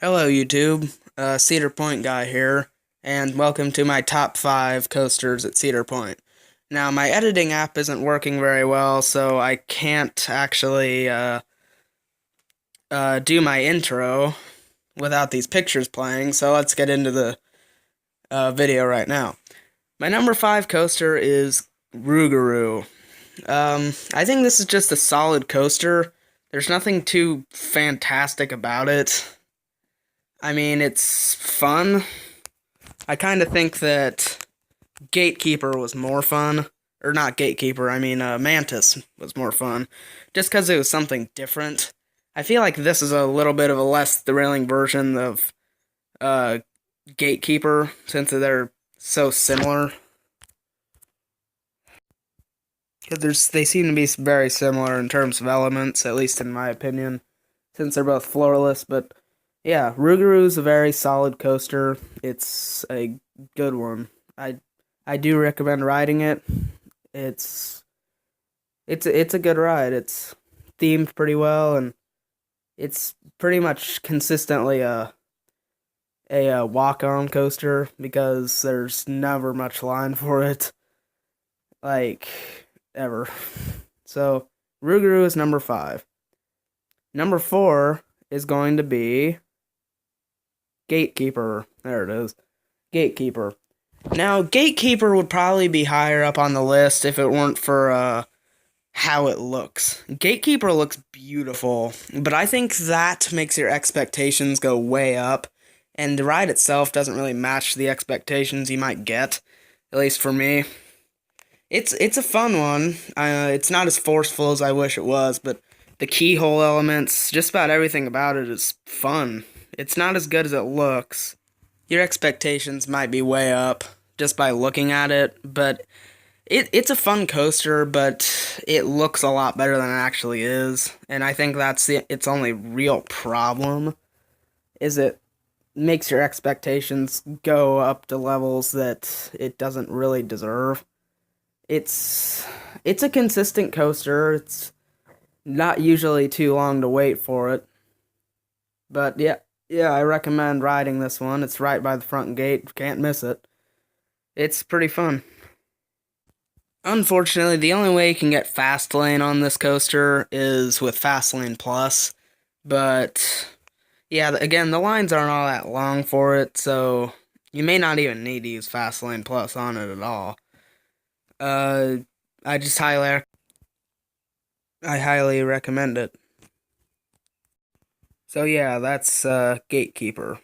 Hello, YouTube. Cedar Point guy here, and welcome to my top 5 coasters at Cedar Point. Now, my editing app isn't working very well, so I can't actually do my intro without these pictures playing, so let's get into the video right now. My number 5 coaster is Rougarou. I think this is just a solid coaster. There's nothing too fantastic about it. I mean, it's fun. I kind of think that Gatekeeper was more fun. Or not Gatekeeper, I mean Mantis was more fun. Just because it was something different. I feel like this is a little bit of a less thrilling version of uh, Gatekeeper, since they're so similar. Because they seem to be very similar in terms of elements, at least in my opinion, since they're both floorless, but yeah, Rougarou is a very solid coaster. It's a good one. I do recommend riding it. It's it's a good ride. It's themed pretty well, and it's pretty much consistently a walk-on coaster because there's never much line for it, like ever. So Rougarou is number 5. Number 4 is going to be Gatekeeper. There it is. Gatekeeper. Now, Gatekeeper would probably be higher up on the list if it weren't for how it looks. Gatekeeper looks beautiful, but I think that makes your expectations go way up, and the ride itself doesn't really match the expectations you might get, at least for me. It's a fun one. It's not as forceful as I wish it was, but the keyhole elements, just about everything about it is fun. It's not as good as it looks. Your expectations might be way up just by looking at it, but it's a fun coaster, but it looks a lot better than it actually is. And I think that's its only real problem, is it makes your expectations go up to levels that it doesn't really deserve. It's it's a consistent coaster. It's not usually too long to wait for it. But yeah, I recommend riding this one. It's right by the front gate. Can't miss it. It's pretty fun. Unfortunately, the only way you can get Fast Lane on this coaster is with Fast Lane Plus. But yeah, again, the lines aren't all that long for it, so you may not even need to use Fast Lane Plus on it at all. Uh, I just I highly recommend it. So yeah, that's Gatekeeper.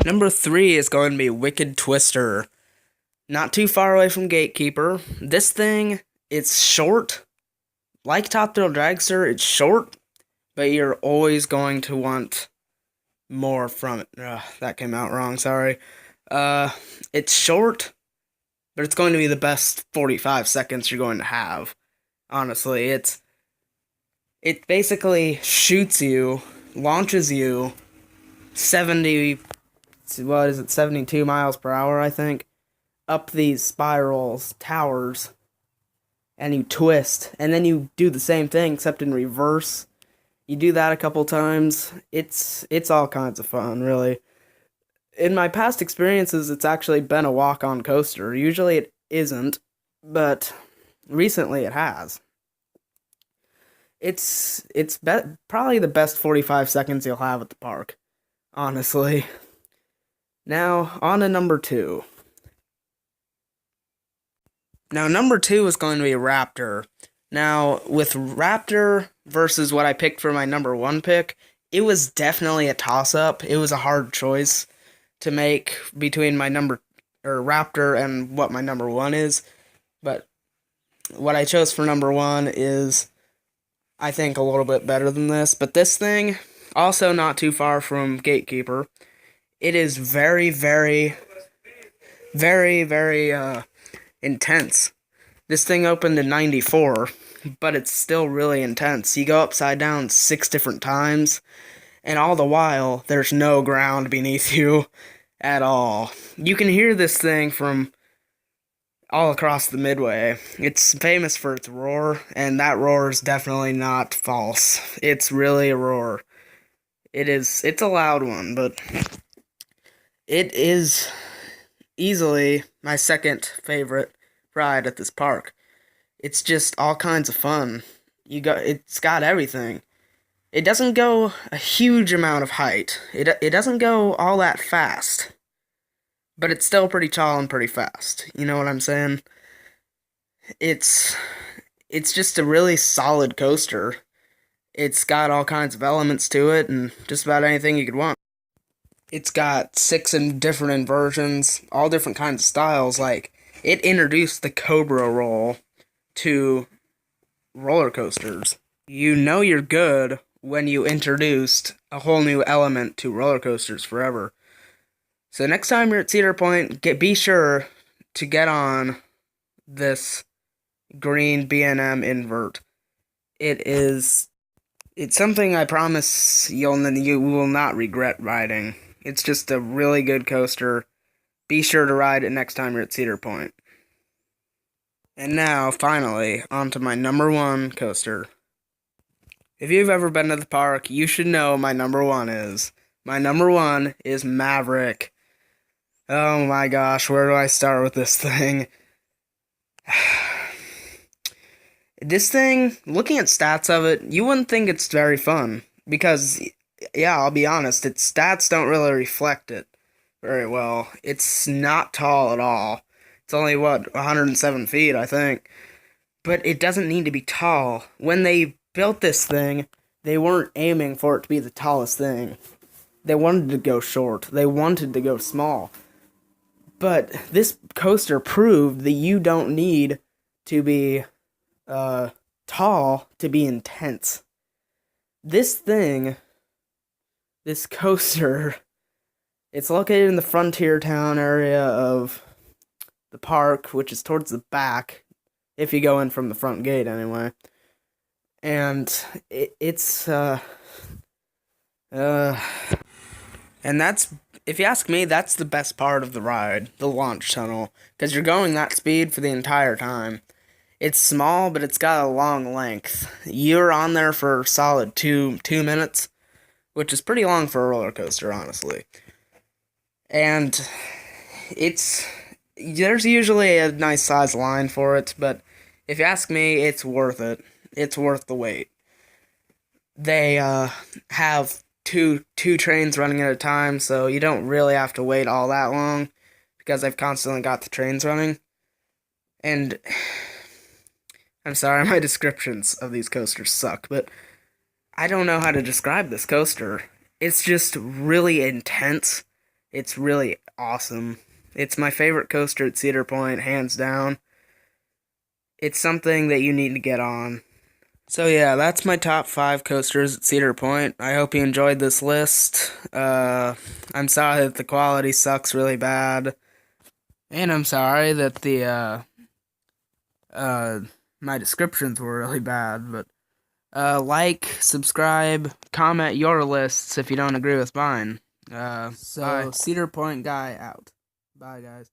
Number 3 is going to be Wicked Twister. Not too far away from Gatekeeper. This thing, it's short. Like Top Thrill Dragster, it's short, but you're always going to want more from it. That came out wrong, sorry. It's short, but it's going to be the best 45 seconds you're going to have. Honestly, it basically shoots you, launches you 70, what is it, 72 miles per hour, I think, up these spirals, towers, and you twist, and then you do the same thing, except in reverse. You do that a couple times. It's all kinds of fun, really. In my past experiences, it's actually been a walk-on coaster. Usually it isn't, but recently it has. It's probably the best 45 seconds you'll have at the park, honestly. Now, on to number 2. Now, number 2 is going to be Raptor. Now, with Raptor versus what I picked for my number 1 pick, it was definitely a toss-up. It was a hard choice to make between my Raptor and what my number 1 is. But what I chose for number 1 is, I think, a little bit better than this. But this thing, also not too far from Gatekeeper. It is very, very, very, very intense. This thing opened in 94, but it's still really intense. You go upside down 6 different times, and all the while, there's no ground beneath you at all. You can hear this thing from all across the Midway. It's famous for its roar, and that roar is definitely not false. It's really a roar. It's a loud one, but it is easily my second favorite ride at this park. It's just all kinds of fun. It's got everything. It doesn't go a huge amount of height. It doesn't go all that fast, but it's still pretty tall and pretty fast. You know what I'm saying? It's it's just a really solid coaster. It's got all kinds of elements to it and just about anything you could want. It's got different inversions, all different kinds of styles. Like, it introduced the Cobra roll to roller coasters. You know you're good when you introduced a whole new element to roller coasters forever. So next time you're at Cedar Point, be sure to get on this green B&M invert. It's something I promise you will not regret riding. It's just a really good coaster. Be sure to ride it next time you're at Cedar Point. And now, finally, on to my number one coaster. If you've ever been to the park, you should know my number one is. My number one is Maverick. Oh my gosh, where do I start with this thing? This thing, looking at stats of it, you wouldn't think it's very fun. Because, yeah, I'll be honest, its stats don't really reflect it very well. It's not tall at all. It's only, 107 feet, I think. But it doesn't need to be tall. When they built this thing, they weren't aiming for it to be the tallest thing. They wanted to go short. They wanted to go small. But this coaster proved that you don't need to be tall to be intense. This coaster, it's located in the frontier town area of the park, which is towards the back, if you go in from the front gate anyway. And and that's, if you ask me, that's the best part of the ride, the launch tunnel, because you're going that speed for the entire time. It's small, but it's got a long length. You're on there for a solid 2 minutes, which is pretty long for a roller coaster, honestly. And there's usually a nice size line for it, but if you ask me, it's worth it. It's worth the wait. They have two trains running at a time, so you don't really have to wait all that long because they've constantly got the trains running. And I'm sorry, my descriptions of these coasters suck, but I don't know how to describe this coaster. It's just really intense. It's really awesome. It's my favorite coaster at Cedar Point, hands down. It's something that you need to get on. So yeah, that's my top 5 coasters at Cedar Point. I hope you enjoyed this list. I'm sorry that the quality sucks really bad. And I'm sorry that my descriptions were really bad, but like, subscribe, comment your lists if you don't agree with mine. Bye. Cedar Point guy out. Bye, guys.